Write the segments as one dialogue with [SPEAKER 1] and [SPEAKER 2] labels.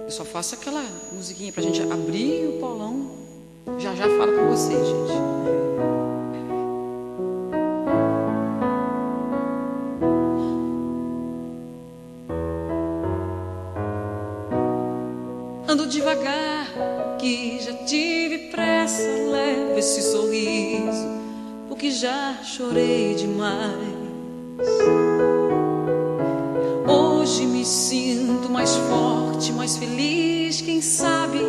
[SPEAKER 1] Eu só faço aquela musiquinha pra gente abrir o Paulão. Já já falo com vocês, gente. Ando devagar, que já tive pressa. Levo esse sorriso, porque já chorei demais. Hoje me sinto mais forte, mais feliz. Quem sabe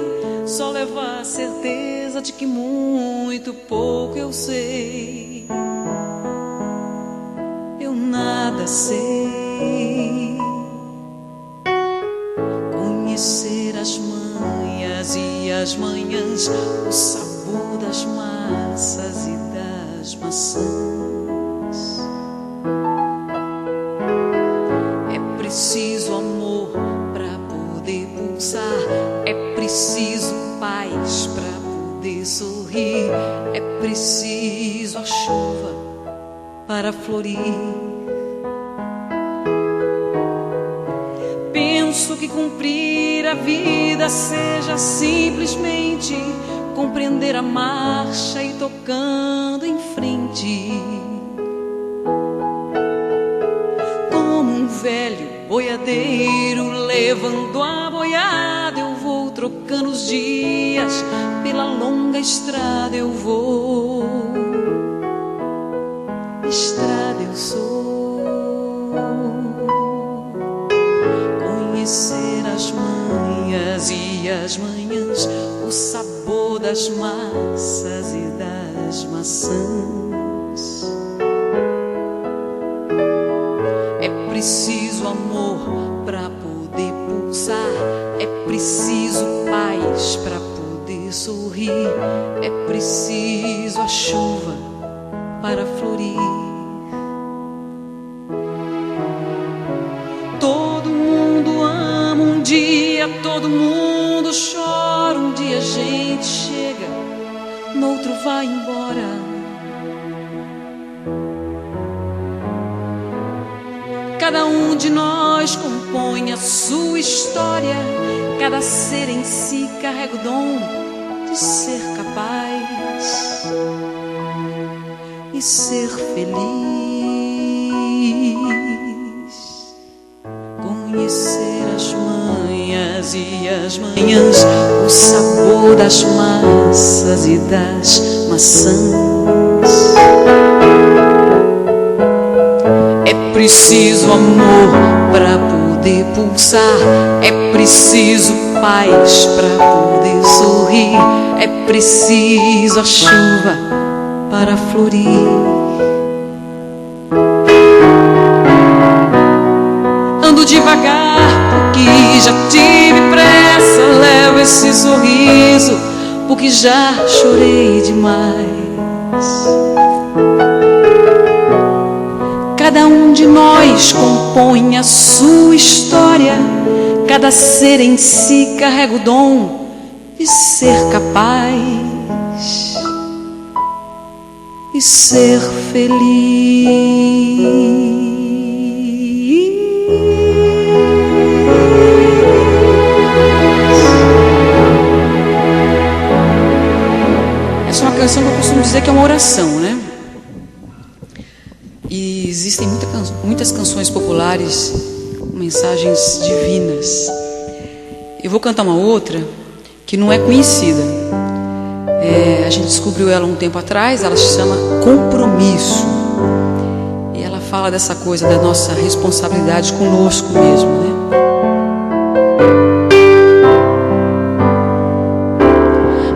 [SPEAKER 1] só levar a certeza de que muito pouco eu sei. Eu nada sei. Conhecer as manhas e as manhãs, o sabor das massas e das maçãs. É preciso amor pra poder pulsar, é preciso paz pra poder sorrir, é preciso a chuva para florir. Penso que cumprir a vida seja simplesmente compreender a marcha e tocando em frente. Como um velho boiadeiro levando a boiada, eu vou trocando os dias, pela longa estrada eu vou. Estrada eu sou. Conhecer as manhas e as manhãs, o sabor das massas e das maçãs. É preciso amor pra poder pulsar, é preciso paz pra poder sorrir, é preciso a chuva para florir. Todo mundo ama um dia, todo mundo chora um dia. A gente chega, no outro vai embora. Cada um de nós compõe a sua história. Cada ser em si carrega o dom de ser capaz e ser feliz. Conhecer as manhas e as manhãs, o sabor das massas e das maçãs. É preciso amor pra poder pulsar, é preciso paz pra poder sorrir, é preciso a chuva para florir. Ando devagar porque já tive pressa, levo esse sorriso porque já chorei demais. Cada um de nós compõe a sua história. Cada ser em si carrega o dom de ser capaz e ser feliz. Essa é uma canção que eu costumo dizer que é uma oração, né? E existem muitas canções populares com mensagens divinas. Eu vou cantar uma outra que não é conhecida. A gente descobriu ela um tempo atrás. Ela se chama Compromisso. E ela fala dessa coisa da nossa responsabilidade conosco mesmo, né?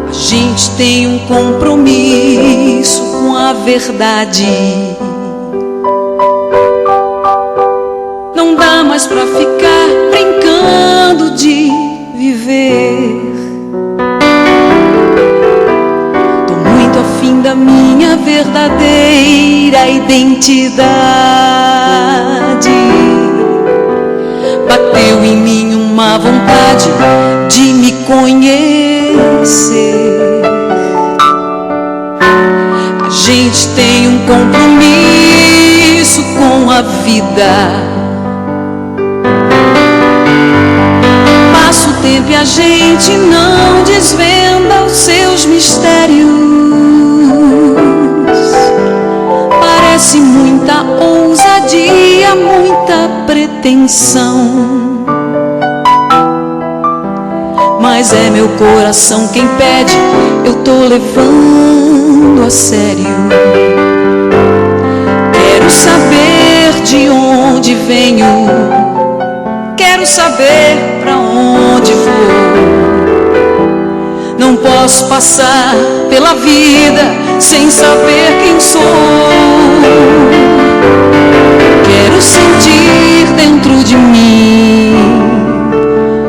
[SPEAKER 1] A gente tem um compromisso com a verdade. Não dá mais pra ficar brincando de viver. Tô muito afim da minha verdadeira identidade. Bateu em mim uma vontade de me conhecer. A gente tem um compromisso com a vida. Passo o tempo e tempo a gente não desvenda os seus mistérios. Parece muita ousadia, muita pretensão, mas é meu coração quem pede, eu tô levando a sério. Quero saber de onde venho, quero saber pra onde vou. Não posso passar pela vida sem saber quem sou. Quero sentir dentro de mim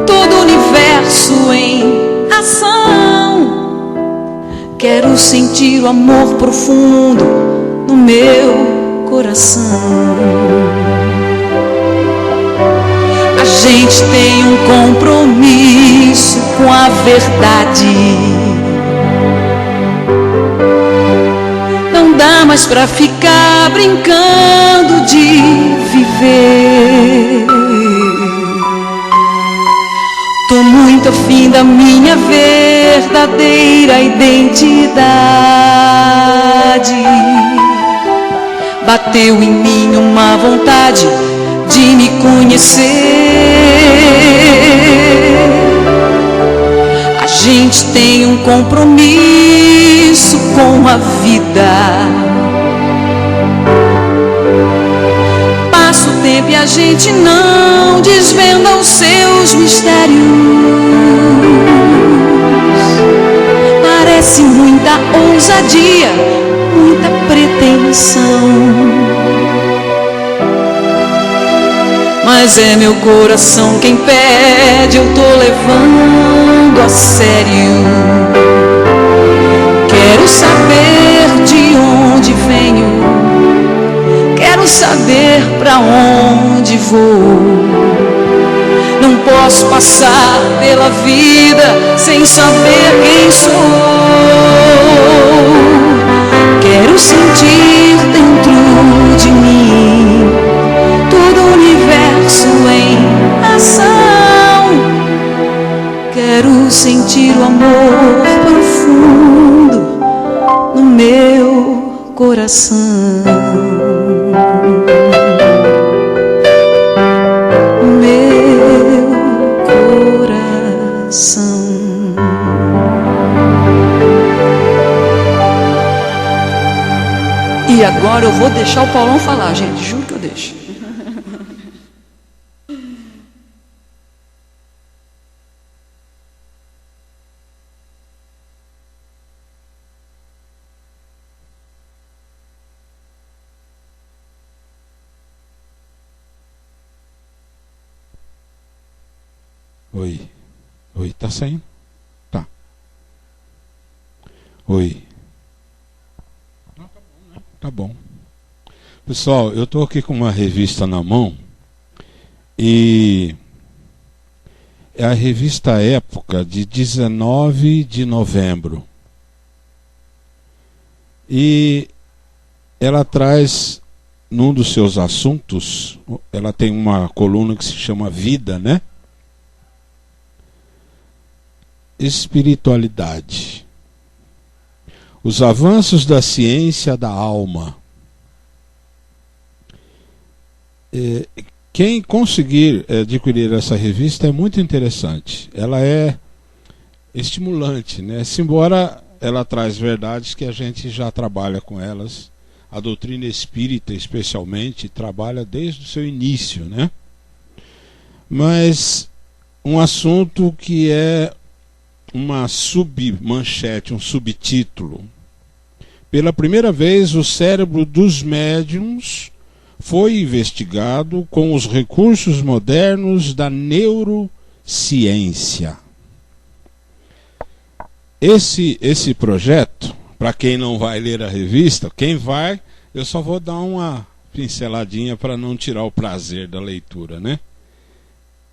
[SPEAKER 1] todo o universo em ação. Quero sentir o amor profundo no meu coração. A gente tem um compromisso com a verdade. Não dá mais pra ficar brincando de viver. Tô muito afim da minha verdadeira identidade. Bateu em mim uma vontade de me conhecer. A gente tem um compromisso com a vida. Passa o tempo e a gente não desvenda os seus mistérios. Parece muita ousadia, muita pretensão, mas é meu coração quem pede, eu tô levando a sério. Quero saber de onde venho, quero saber pra onde vou. Não posso passar pela vida sem saber quem sou. Quero sentir dentro de mim todo o universo em ação. Quero sentir o amor profundo no meu coração. Meu coração. E agora eu vou deixar o Paulão falar, gente, juro que eu deixo.
[SPEAKER 2] Oi. Oi, tá saindo? Tá. Oi. Não, tá bom, né? Tá bom. Pessoal, eu tô aqui com uma revista na mão e é a revista Época de 19 de novembro. E ela traz, num dos seus assuntos, ela tem uma coluna que se chama Vida, né? Espiritualidade. Os avanços da ciência da alma. Quem conseguir adquirir essa revista é muito interessante. Ela é estimulante, né? Embora ela traz verdades que a gente já trabalha com elas. A doutrina espírita, especialmente, trabalha desde o seu início, né? Mas um assunto que é uma submanchete, um subtítulo. Pela primeira vez, o cérebro dos médiuns foi investigado com os recursos modernos da neurociência. Esse projeto, para quem não vai ler a revista, quem vai, eu só vou dar uma pinceladinha para não tirar o prazer da leitura, né?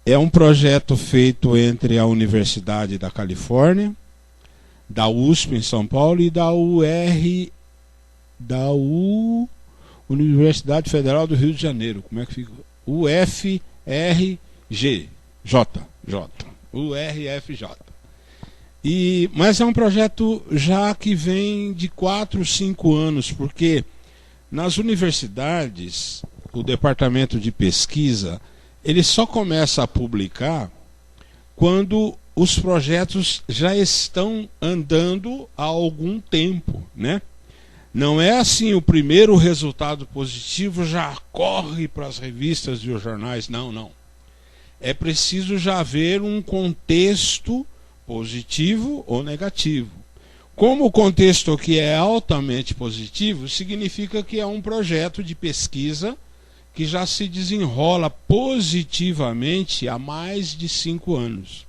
[SPEAKER 2] É um projeto feito entre a Universidade da Califórnia, da USP em São Paulo e da Universidade Federal do Rio de Janeiro. Como é que fica? UFRJ. o RFJ. Mas é um projeto já que vem de 4, 5 anos, porque nas universidades, o departamento de pesquisa, ele só começa a publicar quando os projetos já estão andando há algum tempo, né? Não é assim, o primeiro resultado positivo já corre para as revistas e os jornais, não. É preciso já haver um contexto positivo ou negativo. Como o contexto aqui é altamente positivo, significa que é um projeto de pesquisa que já se desenrola positivamente há mais de 5 anos.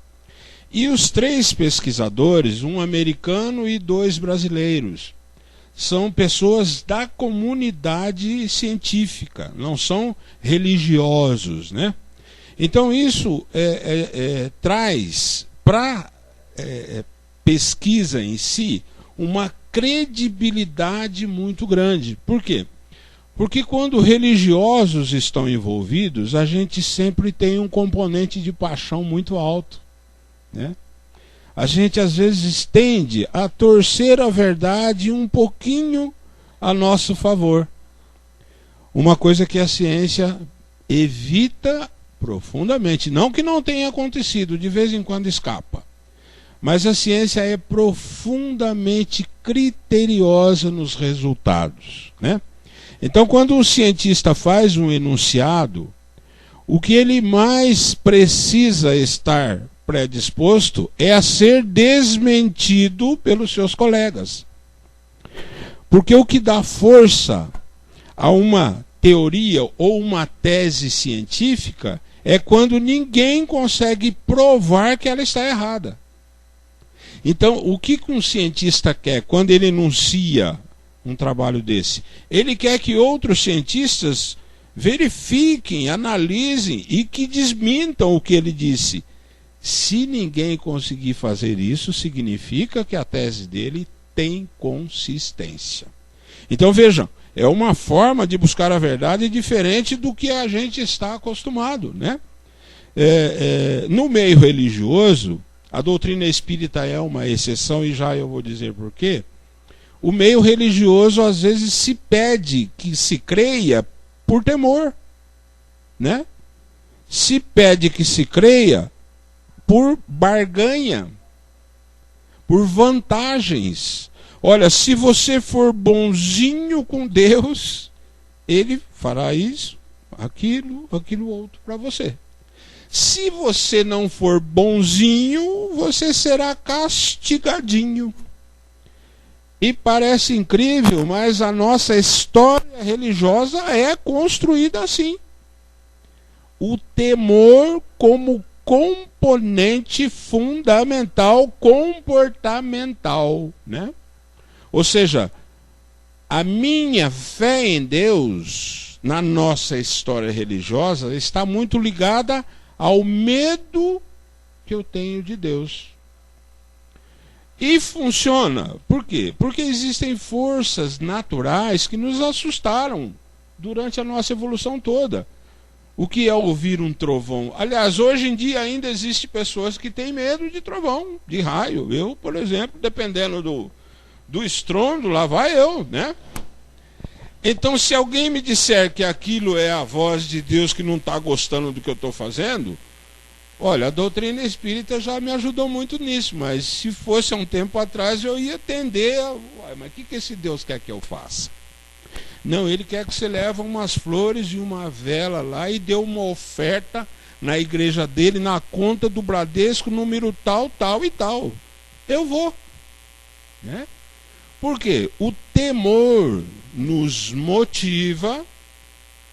[SPEAKER 2] E os 3 pesquisadores, um americano e 2 brasileiros, são pessoas da comunidade científica, não são religiosos, né? Então isso traz para pesquisa em si uma credibilidade muito grande. Por quê? Porque quando religiosos estão envolvidos, a gente sempre tem um componente de paixão muito alto, né? A gente às vezes tende a torcer a verdade um pouquinho a nosso favor. Uma coisa que a ciência evita profundamente. Não que não tenha acontecido, de vez em quando escapa. Mas a ciência é profundamente criteriosa nos resultados, né? Então, quando um cientista faz um enunciado, o que ele mais precisa estar predisposto é a ser desmentido pelos seus colegas. Porque o que dá força a uma teoria ou uma tese científica é quando ninguém consegue provar que ela está errada. Então, o que um cientista quer quando ele enuncia um trabalho desse? Ele quer que outros cientistas verifiquem, analisem e que desmintam o que ele disse. Se ninguém conseguir fazer isso, significa que a tese dele tem consistência. Então vejam, é uma forma de buscar a verdade diferente do que a gente está acostumado, né? No meio religioso, a doutrina espírita é uma exceção, e já eu vou dizer por quê. O meio religioso às vezes se pede que se creia por temor, né? Se pede que se creia por barganha, por vantagens. Olha, se você for bonzinho com Deus, ele fará isso, aquilo outro para você. Se você não for bonzinho, você será castigadinho. E parece incrível, mas a nossa história religiosa é construída assim. O temor como componente fundamental comportamental, né? Ou seja, a minha fé em Deus, na nossa história religiosa, está muito ligada ao medo que eu tenho de Deus. E funciona. Por quê? Porque existem forças naturais que nos assustaram durante a nossa evolução toda. O que é ouvir um trovão? Aliás, hoje em dia ainda existem pessoas que têm medo de trovão, de raio. Eu, por exemplo, dependendo do estrondo, lá vai eu, né? Então, se alguém me disser que aquilo é a voz de Deus que não está gostando do que eu estou fazendo, olha, a doutrina espírita já me ajudou muito nisso, mas se fosse há um tempo atrás eu ia tender mas o que esse Deus quer que eu faça? Não, ele quer que você leve umas flores e uma vela lá e dê uma oferta na igreja dele, na conta do Bradesco, número tal, tal e tal. Eu vou, né? Por quê? O temor nos motiva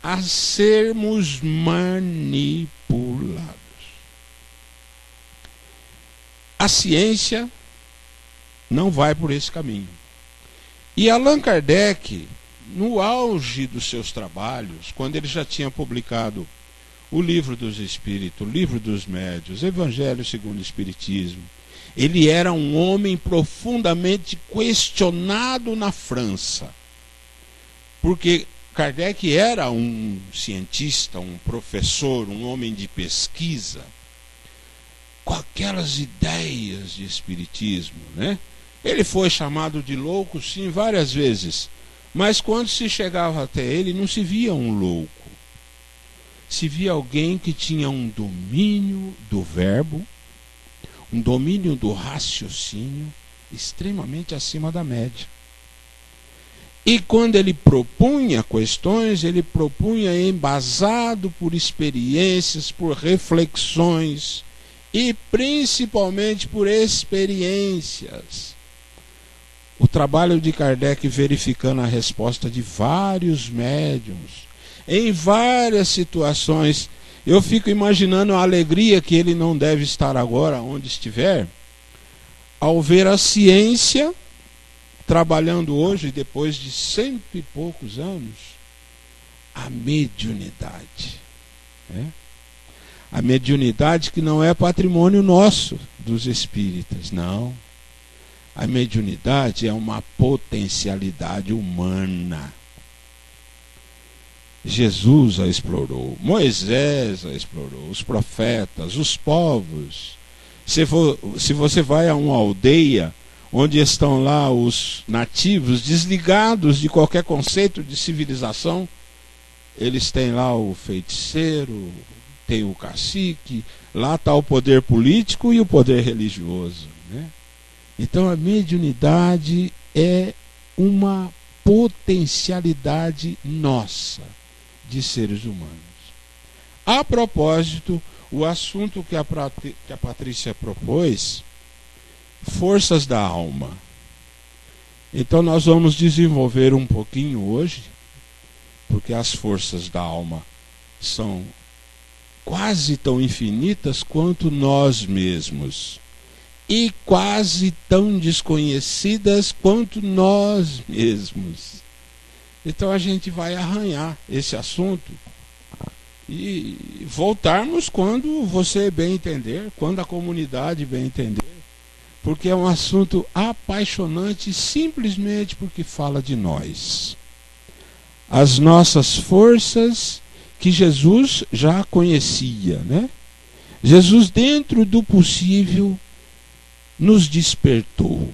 [SPEAKER 2] a sermos manipulados. A ciência não vai por esse caminho. E Allan Kardec, no auge dos seus trabalhos, quando ele já tinha publicado o Livro dos Espíritos, o Livro dos Médiuns, Evangelho segundo o Espiritismo, ele era um homem profundamente questionado na França. Porque Kardec era um cientista, um professor, um homem de pesquisa, aquelas ideias de espiritismo, né? Ele foi chamado de louco, sim, várias vezes. Mas quando se chegava até ele, não se via um louco. Se via alguém que tinha um domínio do verbo, um domínio do raciocínio extremamente acima da média. E quando ele propunha questões, ele propunha embasado por experiências, por reflexões e principalmente por experiências. O trabalho de Kardec verificando a resposta de vários médiuns, em várias situações. Eu fico imaginando a alegria que ele não deve estar agora, onde estiver, ao ver a ciência trabalhando hoje, depois de 100 e poucos anos, a mediunidade. Né? A mediunidade que não é patrimônio nosso, dos espíritas, não. A mediunidade é uma potencialidade humana. Jesus a explorou, Moisés a explorou, os profetas, os povos. Se você vai a uma aldeia onde estão lá os nativos desligados de qualquer conceito de civilização, eles têm lá o feiticeiro, tem o cacique, lá está o poder político e o poder religioso, né? Então a mediunidade é uma potencialidade nossa de seres humanos. A propósito, o assunto que a Patrícia propôs, forças da alma. Então nós vamos desenvolver um pouquinho hoje, porque as forças da alma são quase tão infinitas quanto nós mesmos e quase tão desconhecidas quanto nós mesmos. Então a gente vai arranhar esse assunto e voltarmos quando você bem entender, quando a comunidade bem entender, porque é um assunto apaixonante simplesmente porque fala de nós. As nossas forças que Jesus já conhecia, né? Jesus, dentro do possível, nos despertou.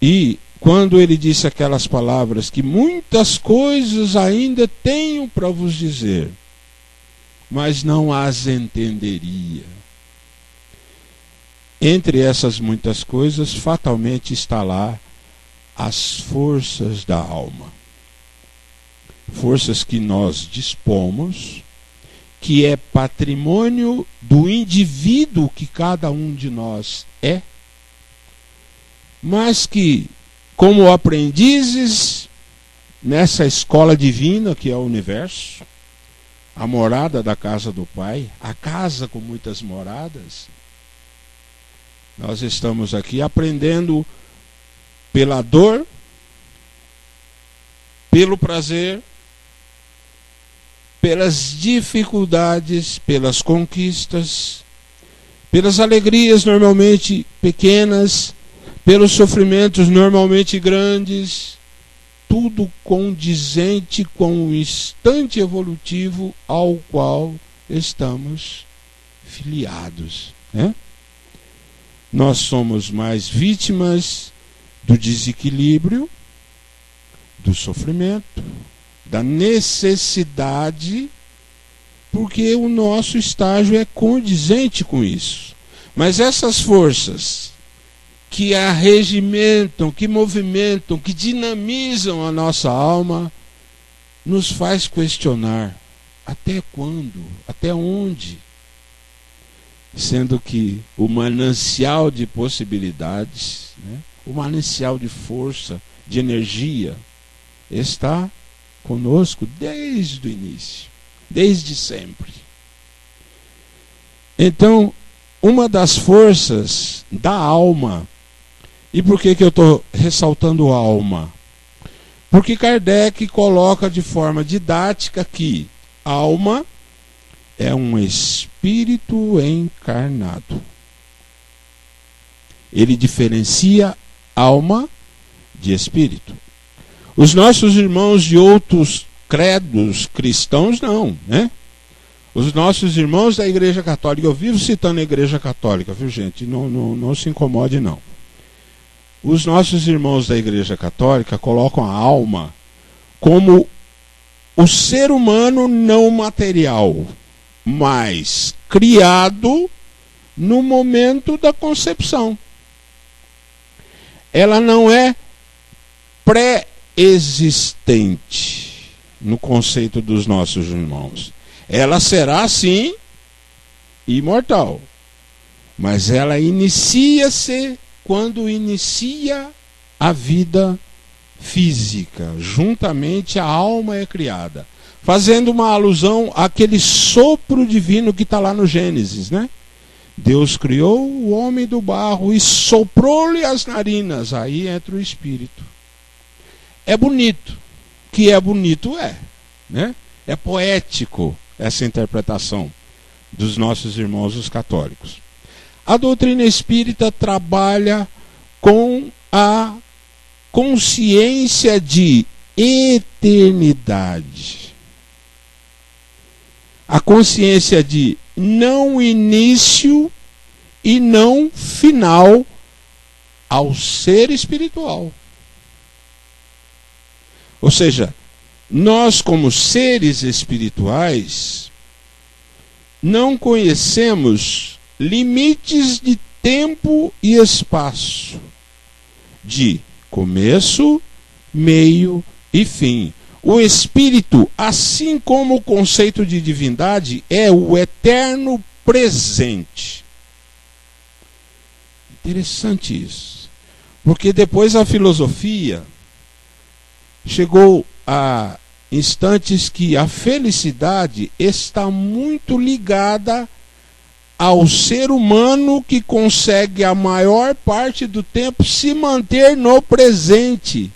[SPEAKER 2] E quando ele disse aquelas palavras que muitas coisas ainda tenho para vos dizer, mas não as entenderia. Entre essas muitas coisas, fatalmente está lá as forças da alma. Forças que nós dispomos, que é patrimônio do indivíduo que cada um de nós é, mas que, como aprendizes nessa escola divina que é o universo, a morada da casa do Pai, a casa com muitas moradas, nós estamos aqui aprendendo pela dor, pelo prazer, pelas dificuldades, pelas conquistas, pelas alegrias normalmente pequenas, pelos sofrimentos normalmente grandes, tudo condizente com o instante evolutivo ao qual estamos filiados, né? Nós somos mais vítimas do desequilíbrio, do sofrimento, da necessidade, porque o nosso estágio é condizente com isso. Mas essas forças que arregimentam, que movimentam, que dinamizam a nossa alma, nos faz questionar até quando, até onde? Sendo que o manancial de possibilidades, né, o manancial de força, de energia, está conosco desde o início, desde sempre. Então, uma das forças da alma, e por que eu estou ressaltando alma? Porque Kardec coloca de forma didática que alma é um espírito encarnado. Ele diferencia alma de espírito. Os nossos irmãos de outros credos cristãos não, né? Os nossos irmãos da Igreja Católica, eu vivo citando a Igreja Católica, viu gente? Não se incomode não. Os nossos irmãos da Igreja Católica colocam a alma como o ser humano não material, mas criado no momento da concepção. Ela não é pré-existente no conceito dos nossos irmãos. Ela será, sim, imortal. Mas ela inicia-se quando inicia a vida física. Juntamente a alma é criada. Fazendo uma alusão àquele sopro divino que está lá no Gênesis, né? Deus criou o homem do barro e soprou-lhe as narinas. Aí entra o espírito. É bonito. Que é bonito né? É poético essa interpretação dos nossos irmãos os católicos. A doutrina espírita trabalha com a consciência de eternidade. A consciência de não início e não final ao ser espiritual. Ou seja, nós como seres espirituais não conhecemos limites de tempo e espaço, de começo, meio e fim. O espírito, assim como o conceito de divindade, é o eterno presente. Interessante isso. Porque depois a filosofia chegou a instantes que a felicidade está muito ligada ao ser humano que consegue a maior parte do tempo se manter no presente.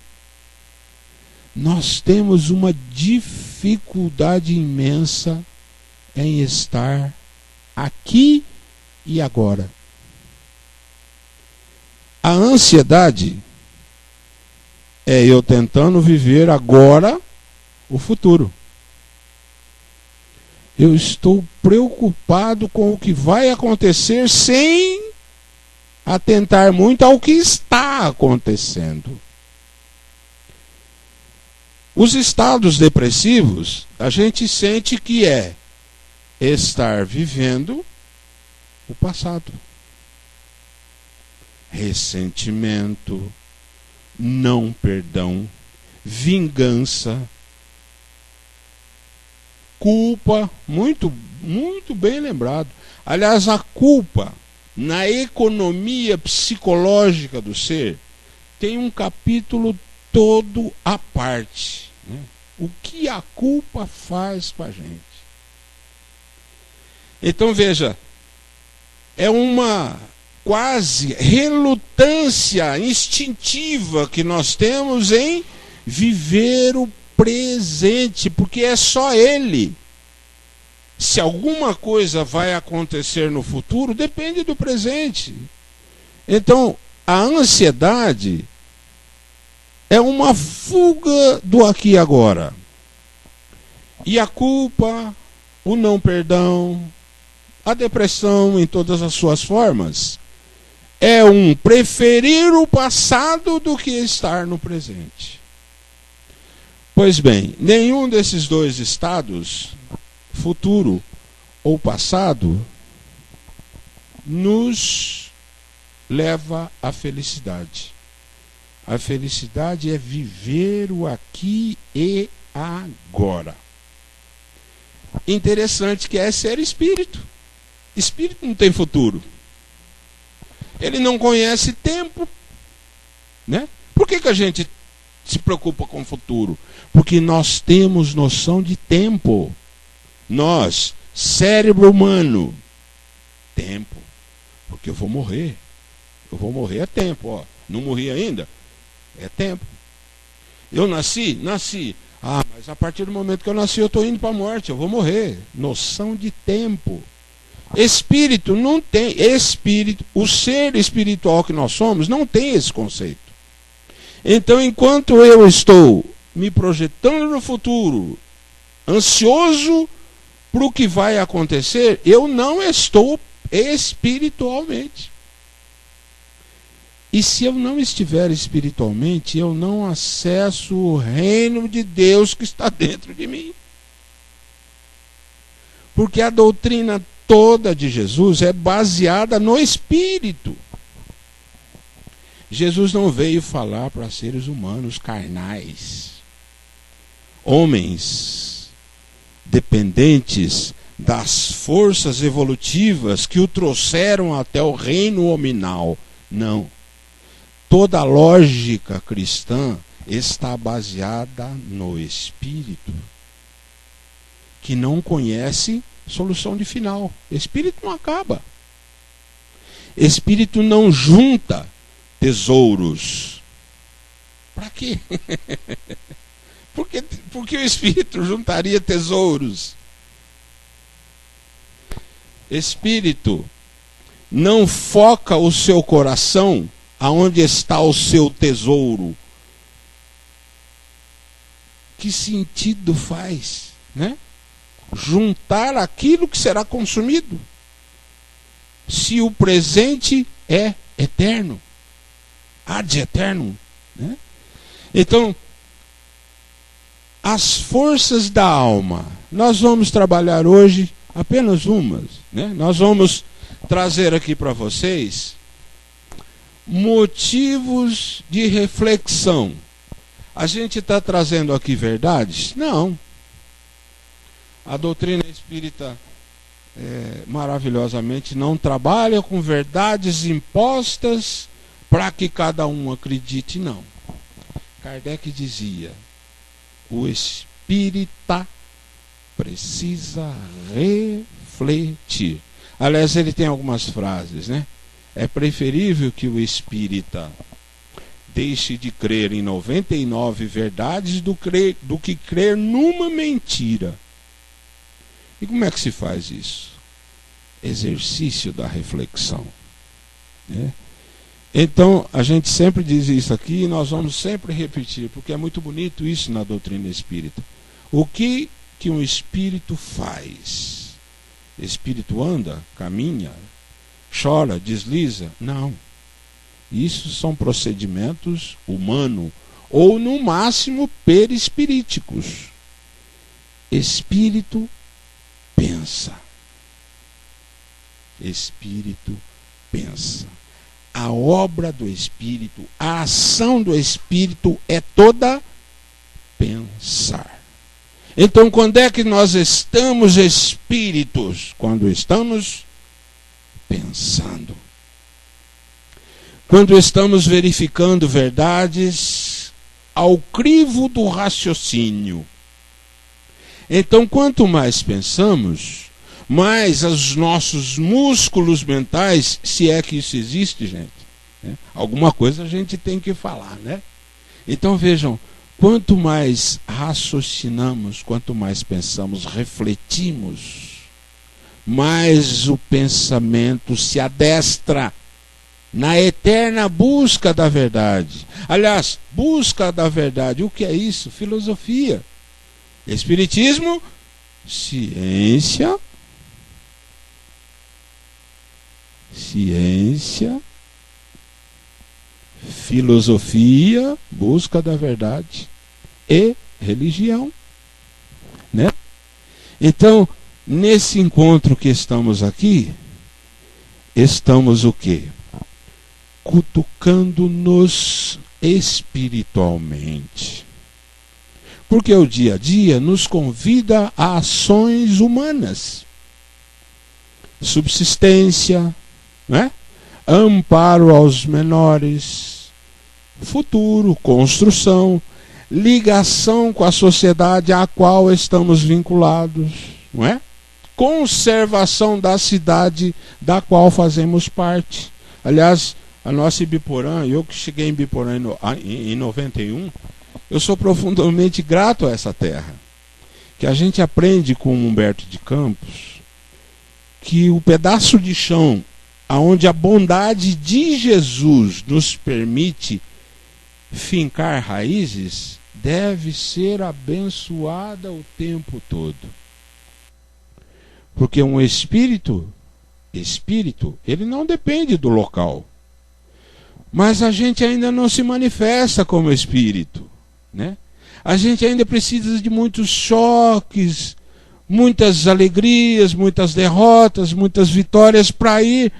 [SPEAKER 2] Nós temos uma dificuldade imensa em estar aqui e agora. A ansiedade é eu tentando viver agora o futuro. Eu estou preocupado com o que vai acontecer sem atentar muito ao que está acontecendo. Os estados depressivos, a gente sente que é estar vivendo o passado. Ressentimento, não perdão, vingança, culpa, muito bem lembrado. Aliás, a culpa, na economia psicológica do ser, tem um capítulo todo à parte, né? O que a culpa faz com a gente. Então veja, é uma quase relutância instintiva que nós temos em viver o presente, porque é só ele. Se alguma coisa vai acontecer no futuro, depende do presente. Então, a ansiedade é uma fuga do aqui e agora. E a culpa, o não perdão, a depressão em todas as suas formas, é um preferir o passado do que estar no presente. Pois bem, nenhum desses dois estados, futuro ou passado, nos leva à felicidade. A felicidade é viver o aqui e agora. Interessante que é ser espírito. Espírito não tem futuro. Ele não conhece tempo, né? Por que a gente se preocupa com o futuro? Porque nós temos noção de tempo. Nós, cérebro humano, tempo. Porque eu vou morrer. Eu vou morrer, é tempo, ó. Não morri ainda? É tempo. Eu nasci. Ah, mas a partir do momento que eu nasci, eu estou indo para a morte, eu vou morrer. Noção de tempo. Espírito não tem. Espírito, o ser espiritual que nós somos, não tem esse conceito. Então, enquanto eu estou me projetando no futuro, ansioso para o que vai acontecer, eu não estou espiritualmente. E se eu não estiver espiritualmente, eu não acesso o reino de Deus que está dentro de mim. Porque a doutrina toda de Jesus é baseada no Espírito. Jesus não veio falar para seres humanos carnais, homens dependentes das forças evolutivas que o trouxeram até o reino hominal. Não. Toda a lógica cristã está baseada no Espírito, que não conhece solução de final. Espírito não acaba. Espírito não junta tesouros. Para quê? Por que o Espírito juntaria tesouros? Espírito não foca o seu coração aonde está o seu tesouro. Que sentido faz, né? Juntar aquilo que será consumido, se o presente é eterno, ad eternum, né? Então, as forças da alma, nós vamos trabalhar hoje apenas umas, né? Nós vamos trazer aqui para vocês motivos de reflexão. A gente está trazendo aqui verdades? Não. A doutrina espírita maravilhosamente não trabalha com verdades impostas para que cada um acredite, não. Kardec dizia: o espírita precisa refletir. Aliás, ele tem algumas frases, né? É preferível que o espírita deixe de crer em 99 verdades do que crer numa mentira. E como é que se faz isso? Exercício da reflexão, né? Então, a gente sempre diz isso aqui e nós vamos sempre repetir, porque é muito bonito isso na doutrina espírita. O que um espírito faz? Espírito anda, caminha, chora, desliza? Não. Isso são procedimentos humanos, ou no máximo perispiríticos. Espírito pensa. Espírito pensa. A obra do Espírito, a ação do Espírito é toda pensar. Então, quando é que nós estamos espíritos? Quando estamos pensando. Quando estamos verificando verdades ao crivo do raciocínio. Então, quanto mais pensamos, mais os nossos músculos mentais, se é que isso existe, gente, né? Alguma coisa a gente tem que falar, né? Então vejam, quanto mais raciocinamos, quanto mais pensamos, refletimos, mais o pensamento se adestra na eterna busca da verdade. Aliás, busca da verdade, o que é isso? Filosofia. Espiritismo, ciência, filosofia, busca da verdade e religião, né? Então, nesse encontro que estamos aqui, estamos o quê? Cutucando-nos espiritualmente. Porque o dia a dia nos convida a ações humanas. Subsistência, né? Amparo aos menores, futuro, construção, ligação com a sociedade à qual estamos vinculados, não é? Conservação da cidade da qual fazemos parte. Aliás, a nossa Ibiporã, eu que cheguei em Ibiporã em 91, eu sou profundamente grato a essa terra. Que a gente aprende com Humberto de Campos que o pedaço de chão aonde a bondade de Jesus nos permite fincar raízes deve ser abençoada o tempo todo. Porque um espírito, ele não depende do local. Mas a gente ainda não se manifesta como espírito, né? A gente ainda precisa de muitos choques, muitas alegrias, muitas derrotas, muitas vitórias para ir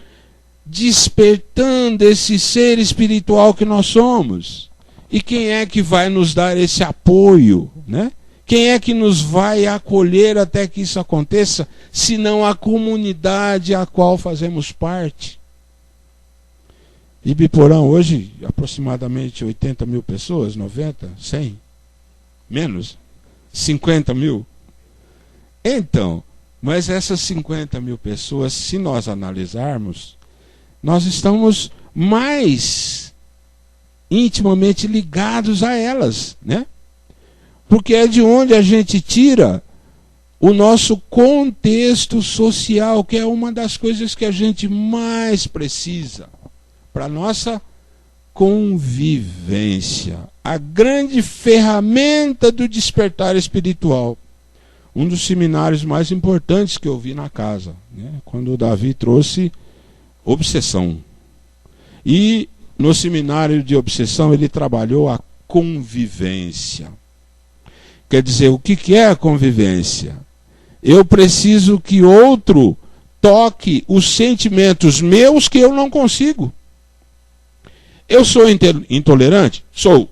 [SPEAKER 2] despertando esse ser espiritual que nós somos. E quem é que vai nos dar esse apoio, né? Quem é que nos vai acolher até que isso aconteça, senão a comunidade a qual fazemos parte? Ibiporã hoje, aproximadamente 80 mil pessoas, 90, 100, menos, 50 mil. Então, mas essas 50 mil pessoas, se nós analisarmos, nós estamos mais intimamente ligados a elas, né? Porque é de onde a gente tira o nosso contexto social, que é uma das coisas que a gente mais precisa para a nossa convivência. A grande ferramenta do despertar espiritual. Um dos seminários mais importantes que eu vi na casa, né? Quando o Davi trouxe obsessão. E no seminário de obsessão ele trabalhou a convivência. Quer dizer, o que é a convivência? Eu preciso que outro toque os sentimentos meus que eu não consigo. Eu sou intolerante? Sou.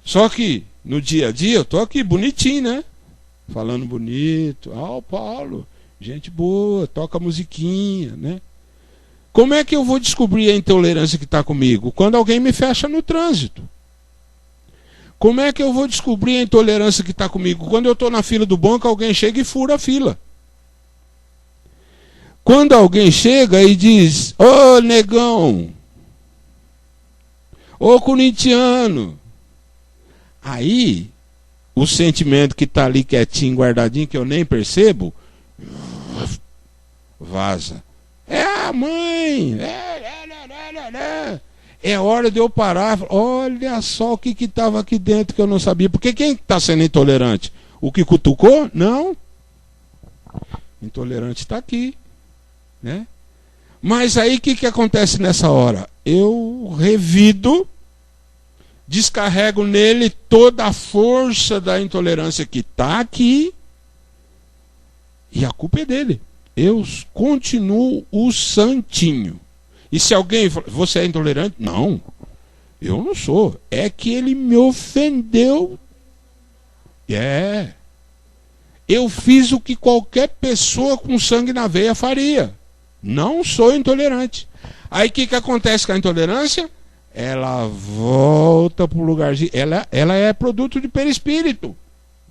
[SPEAKER 2] Só que no dia a dia eu estou aqui bonitinho, né? Falando bonito. Ah, o Paulo, gente boa, toca musiquinha, né? Como é que eu vou descobrir a intolerância que está comigo? Quando alguém me fecha no trânsito. Como é que eu vou descobrir a intolerância que está comigo? Quando eu estou na fila do banco, alguém chega e fura a fila. Quando alguém chega e diz, ô negão, ô corintiano, aí o sentimento que está ali quietinho, guardadinho, que eu nem percebo, vaza. É a mãe, é hora de eu parar. Olha só o que estava aqui dentro que eu não sabia. Porque quem está sendo intolerante? O que cutucou? Não. Intolerante está aqui, né? Mas aí o que acontece nessa hora? Eu revido, descarrego nele toda a força da intolerância que está aqui, e a culpa é dele. Eu continuo o santinho. E se alguém fala, você é intolerante? Não, eu não sou. É que ele me ofendeu. Eu fiz o que qualquer pessoa com sangue na veia faria. Não sou intolerante. Aí o que acontece com a intolerância? Ela volta para o lugarzinho. Ela é produto de perispírito.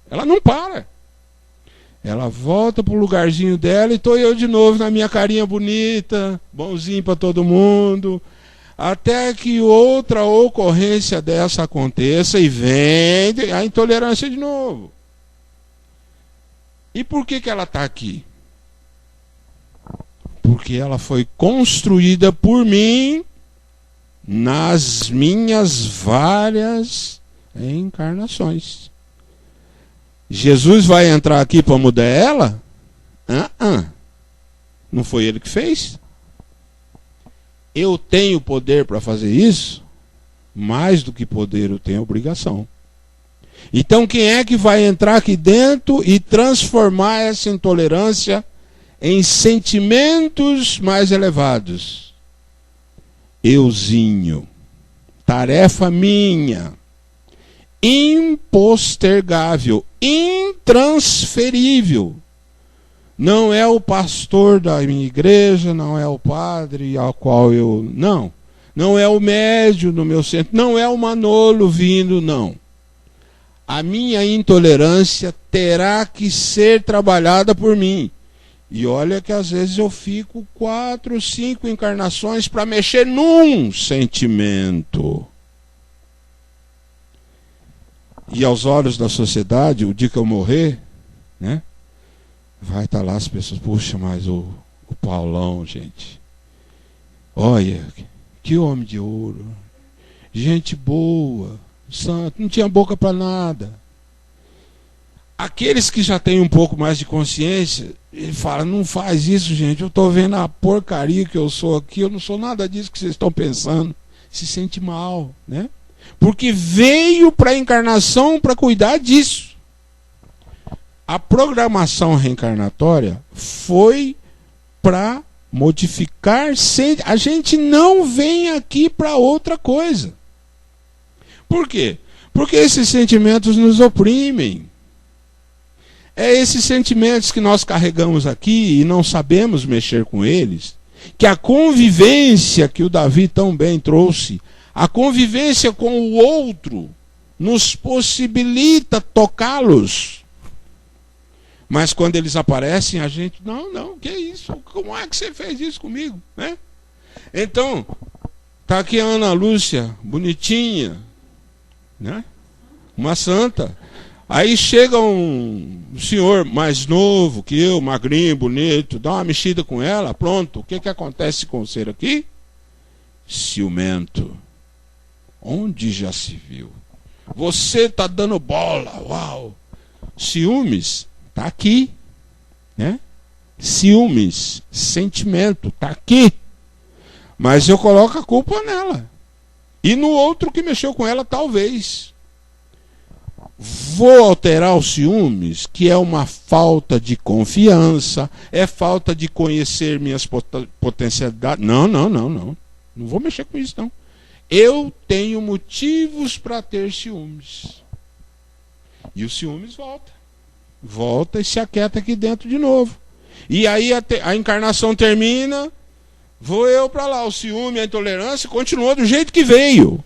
[SPEAKER 2] Ela não para. Ela volta para o lugarzinho dela e estou eu de novo na minha carinha bonita, bonzinho para todo mundo, até que outra ocorrência dessa aconteça e vem a intolerância de novo. E por que ela está aqui? Porque ela foi construída por mim nas minhas várias encarnações. Jesus vai entrar aqui para mudar ela? Não foi ele que fez? Eu tenho poder para fazer isso? Mais do que poder, eu tenho obrigação. Então quem é que vai entrar aqui dentro e transformar essa intolerância em sentimentos mais elevados? Euzinho. Tarefa minha. Impostergável, intransferível. Não é o pastor da minha igreja, não é o padre ao qual eu... Não é o médium no meu centro, não é o Manolo vindo, não. A minha intolerância terá que ser trabalhada por mim. E olha que às vezes eu fico 4, 5 encarnações para mexer num sentimento. E aos olhos da sociedade, o dia que eu morrer, né, vai estar lá as pessoas, puxa, mas o Paulão, gente, olha, que homem de ouro, gente boa, santo, não tinha boca para nada. Aqueles que já têm um pouco mais de consciência, ele fala, não faz isso, gente, eu estou vendo a porcaria que eu sou aqui, eu não sou nada disso que vocês estão pensando. Se sente mal, né? Porque veio para a encarnação para cuidar disso. A programação reencarnatória foi para modificar. A gente não vem aqui para outra coisa. Por quê? Porque esses sentimentos nos oprimem. É esses sentimentos que nós carregamos aqui e não sabemos mexer com eles, que a convivência que o Davi tão bem trouxe, a convivência com o outro, nos possibilita tocá-los. Mas quando eles aparecem, a gente, não, que isso? Como é que você fez isso comigo? Né? Então, tá aqui a Ana Lúcia, bonitinha, né? Uma santa. Aí chega um senhor mais novo que eu, magrinho, bonito, dá uma mexida com ela, pronto. O que acontece com o ser aqui? Ciumento. Onde já se viu? Você tá dando bola, uau. Ciúmes, tá aqui, né? Ciúmes, sentimento, tá aqui. Mas eu coloco a culpa nela. E no outro que mexeu com ela, talvez. Vou alterar os ciúmes, que é uma falta de confiança, é falta de conhecer minhas potencialidades. Não. Não vou mexer com isso, não. Eu tenho motivos para ter ciúmes. E o ciúmes volta. Volta e se aquieta aqui dentro de novo. E aí a encarnação termina, vou eu para lá. O ciúme, a intolerância continuou do jeito que veio.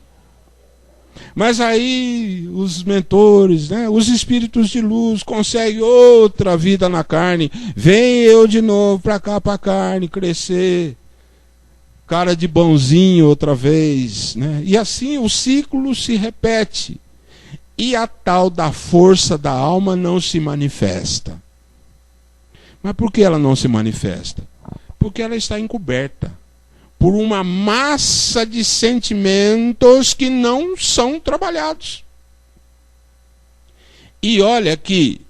[SPEAKER 2] Mas aí os mentores, né, os espíritos de luz conseguem outra vida na carne. Vem eu de novo para cá, para a carne, crescer. Cara de bonzinho outra vez. Né? E assim o ciclo se repete. E a tal da força da alma não se manifesta. Mas por que ela não se manifesta? Porque ela está encoberta por uma massa de sentimentos que não são trabalhados. E olha que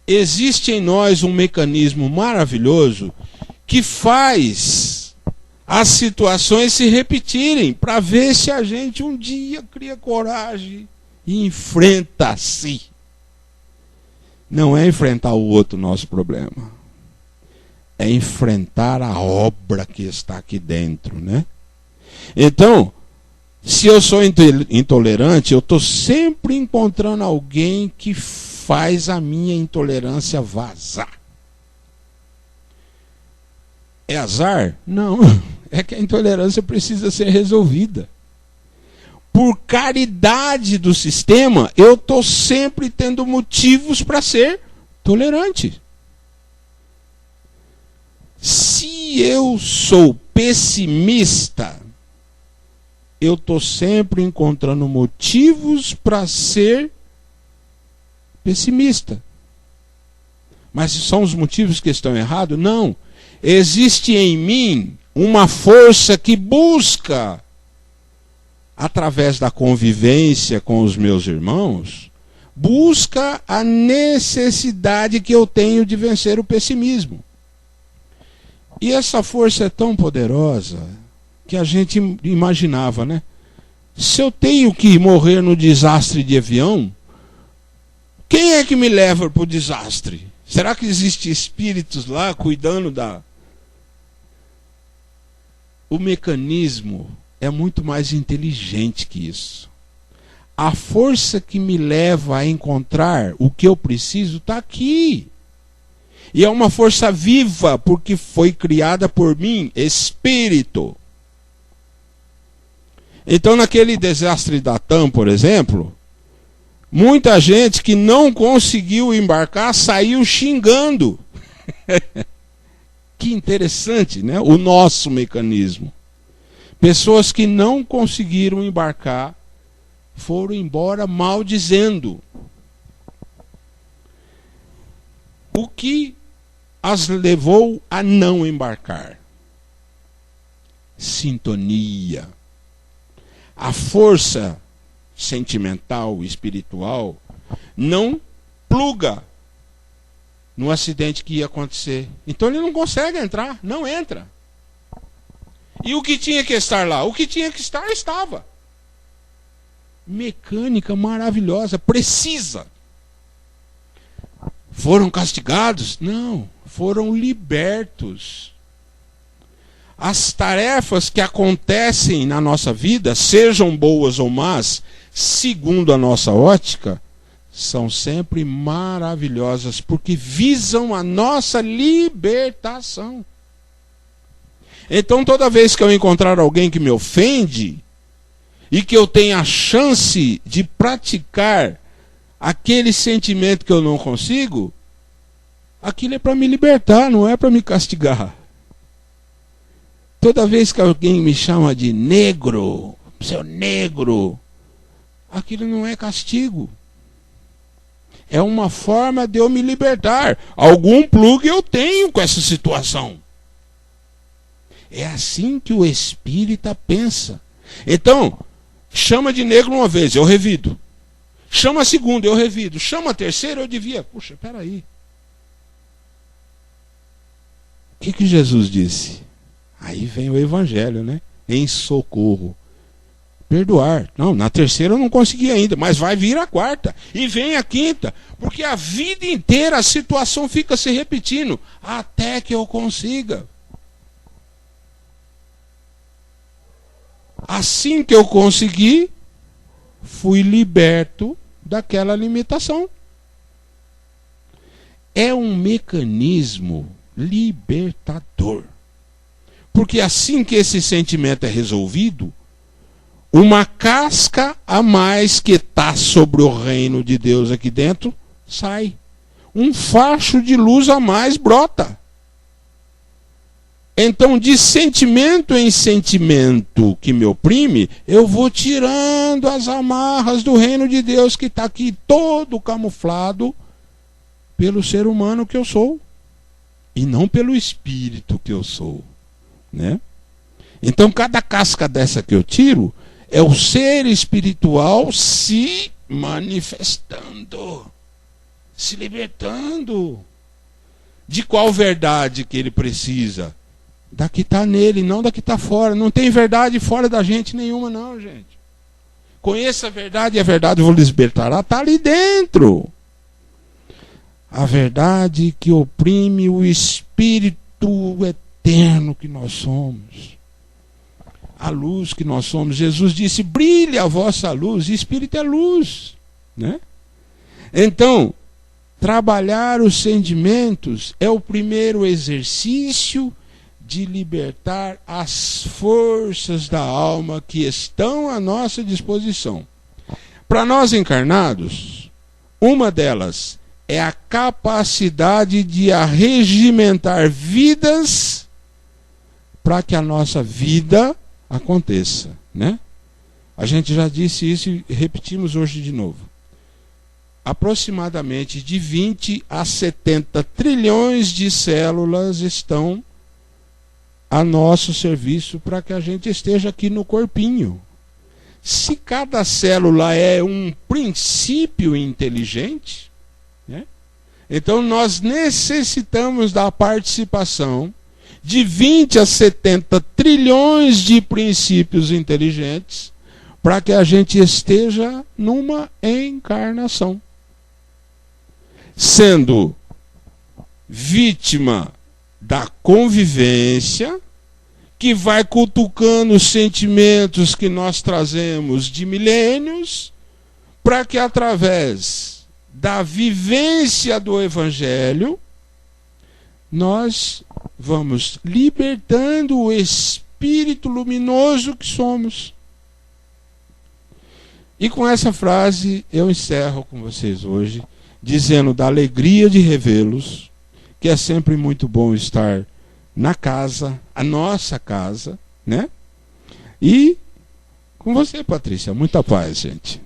[SPEAKER 2] existe em nós um mecanismo maravilhoso que faz as situações se repetirem, para ver se a gente um dia cria coragem e enfrenta-se. Não é enfrentar o outro nosso problema. É enfrentar a obra que está aqui dentro, né? Então, se eu sou intolerante, eu estou sempre encontrando alguém que faz a minha intolerância vazar. É azar? Não. É que a intolerância precisa ser resolvida. Por caridade do sistema, eu estou sempre tendo motivos para ser tolerante. Se eu sou pessimista, eu estou sempre encontrando motivos para ser pessimista. Mas são os motivos que estão errados? Não. Existe em mim uma força que busca, através da convivência com os meus irmãos, busca a necessidade que eu tenho de vencer o pessimismo. E essa força é tão poderosa que a gente imaginava, né? Se eu tenho que morrer no desastre de avião, quem é que me leva para o desastre? Será que existem espíritos lá cuidando da... O mecanismo é muito mais inteligente que isso. A força que me leva a encontrar o que eu preciso está aqui. E é uma força viva, porque foi criada por mim, espírito. Então, naquele desastre da TAM, por exemplo, muita gente que não conseguiu embarcar saiu xingando. Que interessante, né? O nosso mecanismo. Pessoas que não conseguiram embarcar foram embora maldizendo. O que as levou a não embarcar? Sintonia. A força sentimental, espiritual, não pluga no acidente que ia acontecer. Então ele não consegue entrar, não entra. E o que tinha que estar lá? O que tinha que estar, estava. Mecânica maravilhosa, precisa. Foram castigados? Não, foram libertos. As tarefas que acontecem na nossa vida, sejam boas ou más, segundo a nossa ótica, são sempre maravilhosas, porque visam a nossa libertação. Então, toda vez que eu encontrar alguém que me ofende, e que eu tenha a chance de praticar aquele sentimento que eu não consigo, aquilo é para me libertar, não é para me castigar. Toda vez que alguém me chama de negro, seu negro, aquilo não é castigo. É uma forma de eu me libertar. Algum plug eu tenho com essa situação. É assim que o espírita pensa. Então, chama de negro uma vez, eu revido. Chama a segunda, eu revido. Chama a terceira, eu devia. Puxa, peraí. O que Jesus disse? Aí vem o evangelho, né? Em socorro. Perdoar. Não, na terceira eu não consegui ainda, mas vai vir a quarta. E vem a quinta. Porque a vida inteira a situação fica se repetindo. Até que eu consiga. Assim que eu consegui, fui liberto daquela limitação. É um mecanismo libertador. Porque assim que esse sentimento é resolvido, uma casca a mais que está sobre o reino de Deus aqui dentro, sai. Um facho de luz a mais brota. Então, de sentimento em sentimento que me oprime, eu vou tirando as amarras do reino de Deus que está aqui todo camuflado pelo ser humano que eu sou. E não pelo espírito que eu sou. Né? Então, cada casca dessa que eu tiro é o ser espiritual se manifestando, se libertando. De qual verdade que ele precisa? Da que está nele, não da que está fora. Não tem verdade fora da gente nenhuma, não, gente. Conheça a verdade e a verdade vos libertará. Está ali dentro. A verdade que oprime o espírito eterno que nós somos. A luz que nós somos. Jesus disse, brilhe a vossa luz. E espírito é luz. Né? Então, trabalhar os sentimentos é o primeiro exercício de libertar as forças da alma que estão à nossa disposição. Para nós encarnados, uma delas é a capacidade de arregimentar vidas para que a nossa vida aconteça, né? A gente já disse isso e repetimos hoje de novo. Aproximadamente de 20 a 70 trilhões de células estão a nosso serviço para que a gente esteja aqui no corpinho. Se cada célula é um princípio inteligente, né? Então nós necessitamos da participação de 20 a 70 trilhões de princípios inteligentes para que a gente esteja numa encarnação. Sendo vítima da convivência, que vai cutucando os sentimentos que nós trazemos de milênios, para que através da vivência do Evangelho, nós vamos libertando o espírito luminoso que somos. E com essa frase eu encerro com vocês hoje, dizendo da alegria de revê-los, que é sempre muito bom estar na casa, a nossa casa, né? E com você, Patrícia, muita paz, gente.